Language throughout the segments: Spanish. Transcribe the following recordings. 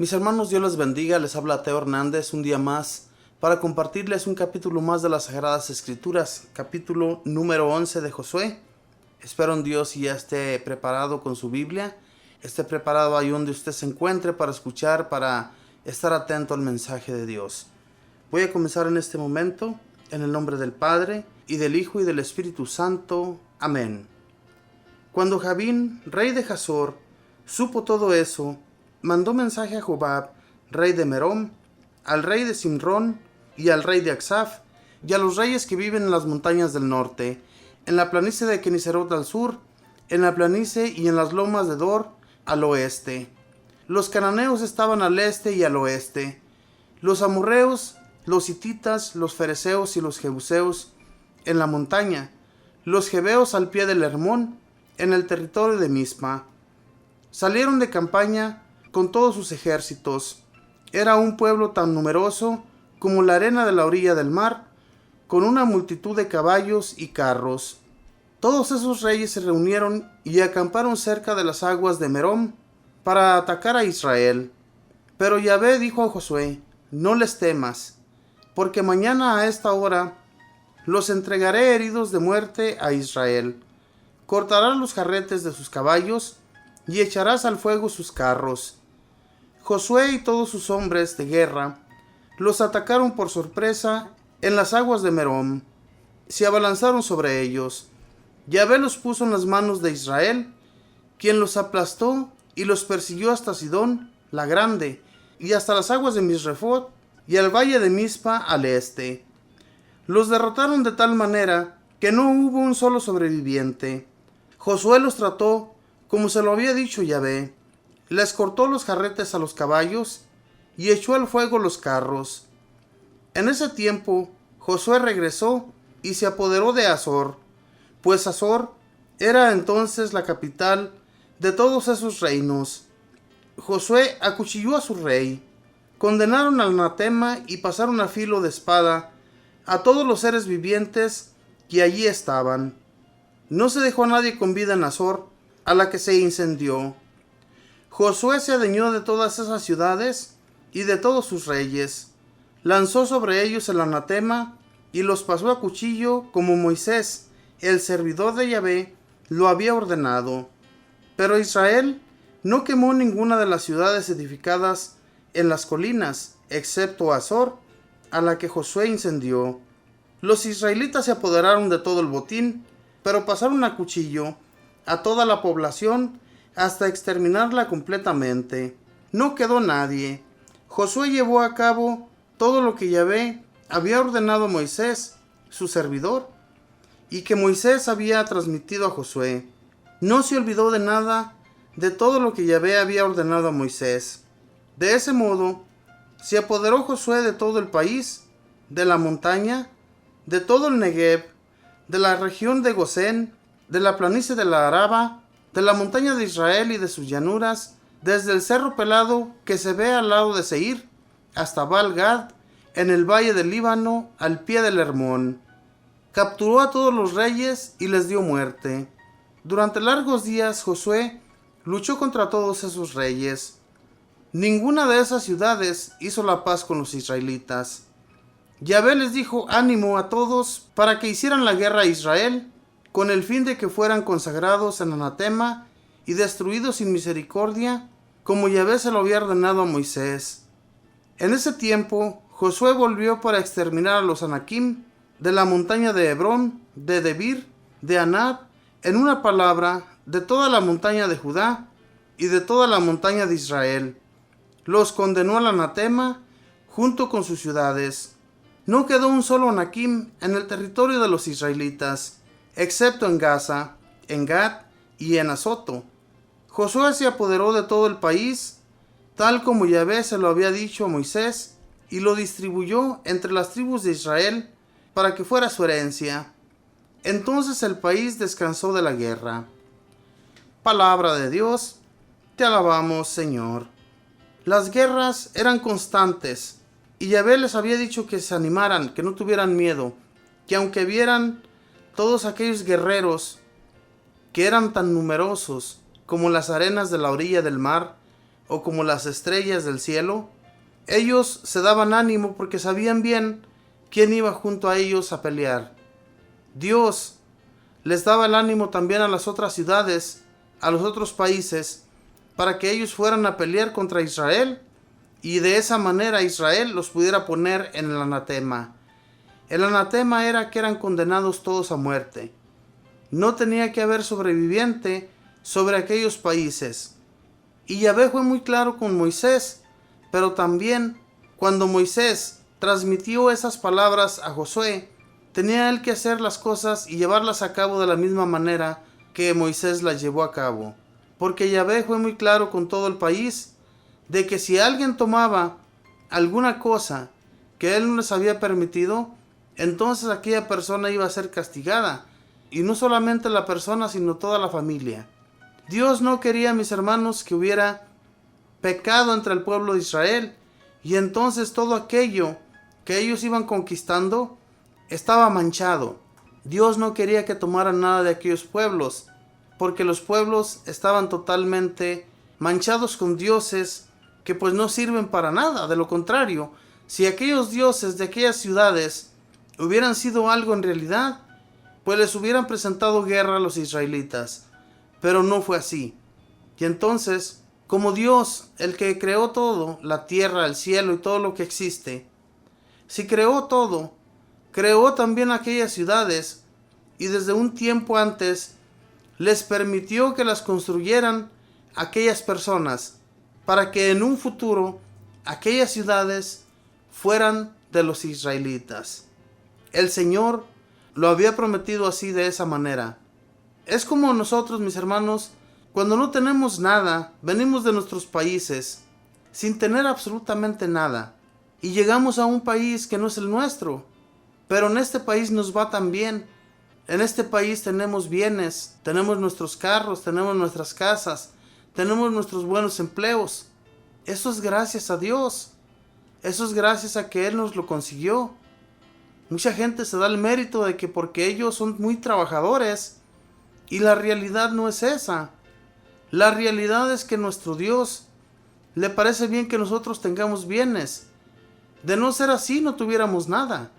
Mis hermanos, Dios les bendiga, les habla Teo Hernández un día más para compartirles un capítulo más de las Sagradas Escrituras, capítulo número 11 de Josué. Espero en Dios y ya esté preparado con su Biblia, esté preparado ahí donde usted se encuentre para escuchar, para estar atento al mensaje de Dios. Voy a comenzar en este momento, en el nombre del Padre, y del Hijo y del Espíritu Santo. Amén. Cuando Javín, rey de Hazor, supo todo eso, mandó mensaje a Jobab, rey de Merom, al rey de Simrón y al rey de Aksaf, y a los reyes que viven en las montañas del norte, en la planicie de Keniserot al sur, en la planicie y en las lomas de Dor al oeste. Los cananeos estaban al este y al oeste, los amorreos, los hititas, los fereceos y los jebuseos en la montaña, los jebeos al pie del Hermón, en el territorio de Mispa. Salieron de campaña con todos sus ejércitos. Era un pueblo tan numeroso como la arena de la orilla del mar, con una multitud de caballos y carros. Todos esos reyes se reunieron y acamparon cerca de las aguas de Merom para atacar a Israel. Pero Yahvé dijo a Josué: no les temas, porque mañana a esta hora los entregaré heridos de muerte a Israel. Cortarás los jarretes de sus caballos y echarás al fuego sus carros. Josué y todos sus hombres de guerra los atacaron por sorpresa en las aguas de Merom. Se abalanzaron sobre ellos. Yahvé los puso en las manos de Israel, quien los aplastó y los persiguió hasta Sidón, la grande, y hasta las aguas de Misrefot y al valle de Mispa al este. Los derrotaron de tal manera que no hubo un solo sobreviviente. Josué los trató como se lo había dicho Yahvé. Les cortó los jarretes a los caballos y echó al fuego los carros. En ese tiempo Josué regresó y se apoderó de Hazor, pues Hazor era entonces la capital de todos esos reinos. Josué acuchilló a su rey, condenaron al anatema y pasaron a filo de espada a todos los seres vivientes que allí estaban. No se dejó a nadie con vida en Hazor, a la que se incendió. Josué se adueñó de todas esas ciudades y de todos sus reyes. Lanzó sobre ellos el anatema y los pasó a cuchillo como Moisés, el servidor de Yahvé, lo había ordenado. Pero Israel no quemó ninguna de las ciudades edificadas en las colinas, excepto Hazor, a la que Josué incendió. Los israelitas se apoderaron de todo el botín, pero pasaron a cuchillo a toda la población hasta exterminarla completamente. No quedó nadie. Josué llevó a cabo todo lo que Yahvé había ordenado a Moisés, su servidor, y que Moisés había transmitido a Josué. No se olvidó de nada de todo lo que Yahvé había ordenado a Moisés. De ese modo, se apoderó Josué de todo el país, de la montaña, de todo el Negev, de la región de Gosén, de la planicie de la Araba, de la montaña de Israel y de sus llanuras, desde el cerro pelado que se ve al lado de Seir, hasta Baal-Gad, en el valle del Líbano, al pie del Hermón. Capturó a todos los reyes y les dio muerte. Durante largos días Josué luchó contra todos esos reyes. Ninguna de esas ciudades hizo la paz con los israelitas. Yahvé les dijo ánimo a todos para que hicieran la guerra a Israel, con el fin de que fueran consagrados en anatema y destruidos sin misericordia, como Yahvé se lo había ordenado a Moisés. En ese tiempo, Josué volvió para exterminar a los anakim de la montaña de Hebrón, de Debir, de Anab, en una palabra, de toda la montaña de Judá y de toda la montaña de Israel. Los condenó al anatema junto con sus ciudades. No quedó un solo anakim en el territorio de los israelitas, excepto en Gaza, en Gad y en Azoto. Josué se apoderó de todo el país, tal como Yahvé se lo había dicho a Moisés, y lo distribuyó entre las tribus de Israel para que fuera su herencia. Entonces el país descansó de la guerra. Palabra de Dios, te alabamos, Señor. Las guerras eran constantes, y Yahvé les había dicho que se animaran, que no tuvieran miedo, que aunque vieran todos aquellos guerreros que eran tan numerosos como las arenas de la orilla del mar, o como las estrellas del cielo. Ellos se daban ánimo porque sabían bien quién iba junto a ellos a pelear. Dios les daba el ánimo también a las otras ciudades, a los otros países, para que ellos fueran a pelear contra Israel, y de esa manera Israel los pudiera poner en el anatema. El anatema era que eran condenados todos a muerte. No tenía que haber sobreviviente sobre aquellos países. Y Yahvé fue muy claro con Moisés, pero también cuando Moisés transmitió esas palabras a Josué, tenía él que hacer las cosas y llevarlas a cabo de la misma manera que Moisés las llevó a cabo. Porque Yahvé fue muy claro con todo el país de que si alguien tomaba alguna cosa que él no les había permitido, entonces aquella persona iba a ser castigada. Y no solamente la persona, sino toda la familia. Dios no quería, mis hermanos, que hubiera pecado entre el pueblo de Israel. Y entonces todo aquello que ellos iban conquistando estaba manchado. Dios no quería que tomaran nada de aquellos pueblos, porque los pueblos estaban totalmente manchados con dioses que pues no sirven para nada. De lo contrario, si aquellos dioses de aquellas ciudades hubieran sido algo en realidad, pues les hubieran presentado guerra a los israelitas. Pero no fue así. Y entonces, como Dios, el que creó todo, la tierra, el cielo y todo lo que existe, si creó todo, creó también aquellas ciudades, y desde un tiempo antes les permitió que las construyeran aquellas personas, para que en un futuro aquellas ciudades fueran de los israelitas. El Señor lo había prometido así, de esa manera. Es como nosotros, mis hermanos, cuando no tenemos nada, venimos de nuestros países sin tener absolutamente nada y llegamos a un país que no es el nuestro, pero en este país nos va tan bien. En este país tenemos bienes, tenemos nuestros carros, tenemos nuestras casas, tenemos nuestros buenos empleos. Eso es gracias a Dios. Eso es gracias a que Él nos lo consiguió. Mucha gente se da el mérito de que porque ellos son muy trabajadores, y la realidad no es esa. La realidad es que nuestro Dios le parece bien que nosotros tengamos bienes. De no ser así, no tuviéramos nada.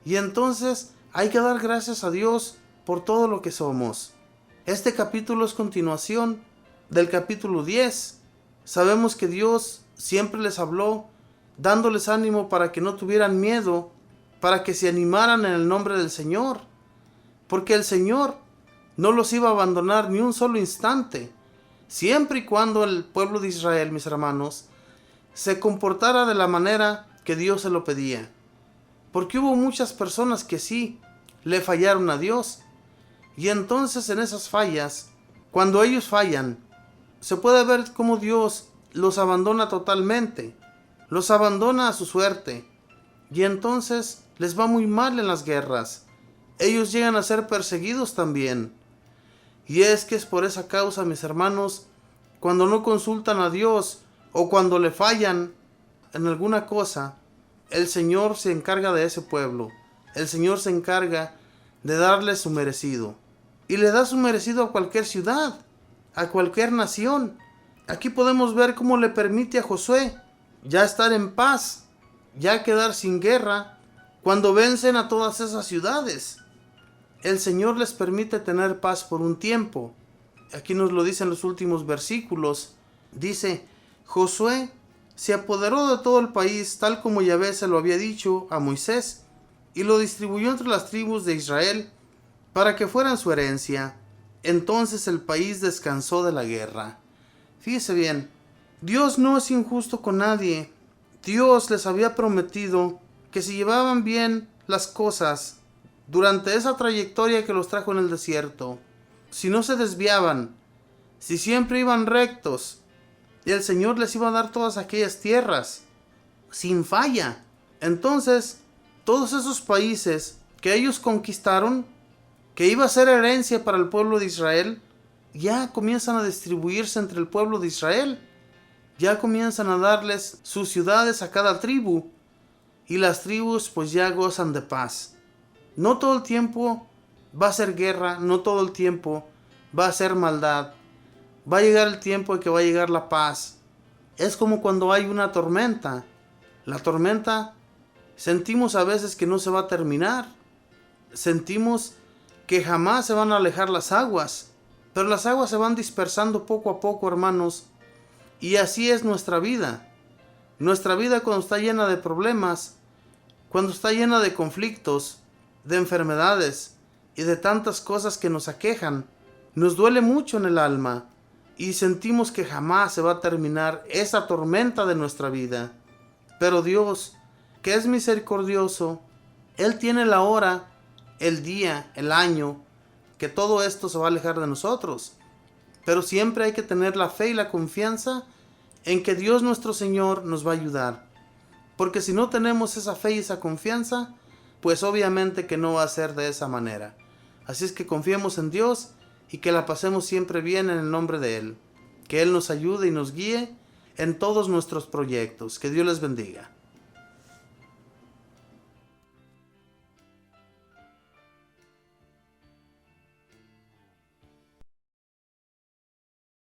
Y entonces hay que dar gracias a Dios por todo lo que somos. Este capítulo es continuación del capítulo 10. Sabemos que Dios siempre les habló, dándoles ánimo para que no tuvieran miedo, para que se animaran en el nombre del Señor. Porque el Señor no los iba a abandonar ni un solo instante, siempre y cuando el pueblo de Israel, mis hermanos, se comportara de la manera que Dios se lo pedía. Porque hubo muchas personas que sí le fallaron a Dios, y entonces en esas fallas, cuando ellos fallan, se puede ver cómo Dios los abandona totalmente, los abandona a su suerte, y entonces les va muy mal en las guerras. Ellos llegan a ser perseguidos también. Y es que es por esa causa, mis hermanos, cuando no consultan a Dios o cuando le fallan en alguna cosa, el Señor se encarga de ese pueblo. El Señor se encarga de darle su merecido. Y le da su merecido a cualquier ciudad, a cualquier nación. Aquí podemos ver cómo le permite a Josué ya estar en paz, ya quedar sin guerra, cuando vencen a todas esas ciudades. El Señor les permite tener paz por un tiempo. Aquí nos lo dicen los últimos versículos. Dice, Josué se apoderó de todo el país, tal como Yahvé se lo había dicho a Moisés, y lo distribuyó entre las tribus de Israel, para que fueran su herencia. Entonces el país descansó de la guerra. Fíjese bien, Dios no es injusto con nadie. Dios les había prometido que si llevaban bien las cosas durante esa trayectoria que los trajo en el desierto, si no se desviaban, si siempre iban rectos, el Señor les iba a dar todas aquellas tierras, sin falla. Entonces, todos esos países que ellos conquistaron, que iba a ser herencia para el pueblo de Israel, ya comienzan a distribuirse entre el pueblo de Israel. Ya comienzan a darles sus ciudades a cada tribu, y las tribus pues ya gozan de paz. No todo el tiempo va a ser guerra, no todo el tiempo va a ser maldad. Va a llegar el tiempo en que va a llegar la paz. Es como cuando hay una tormenta. La tormenta sentimos a veces que no se va a terminar. Sentimos que jamás se van a alejar las aguas. Pero las aguas se van dispersando poco a poco, hermanos. Y así es nuestra vida. Nuestra vida cuando está llena de problemas, cuando está llena de conflictos, de enfermedades y de tantas cosas que nos aquejan, nos duele mucho en el alma y sentimos que jamás se va a terminar esa tormenta de nuestra vida. Pero Dios, que es misericordioso, Él tiene la hora, el día, el año, que todo esto se va a alejar de nosotros. Pero siempre hay que tener la fe y la confianza en que Dios nuestro Señor nos va a ayudar. Porque si no tenemos esa fe y esa confianza, pues obviamente que no va a ser de esa manera. Así es que confiemos en Dios y que la pasemos siempre bien en el nombre de Él. Que Él nos ayude y nos guíe en todos nuestros proyectos. Que Dios les bendiga.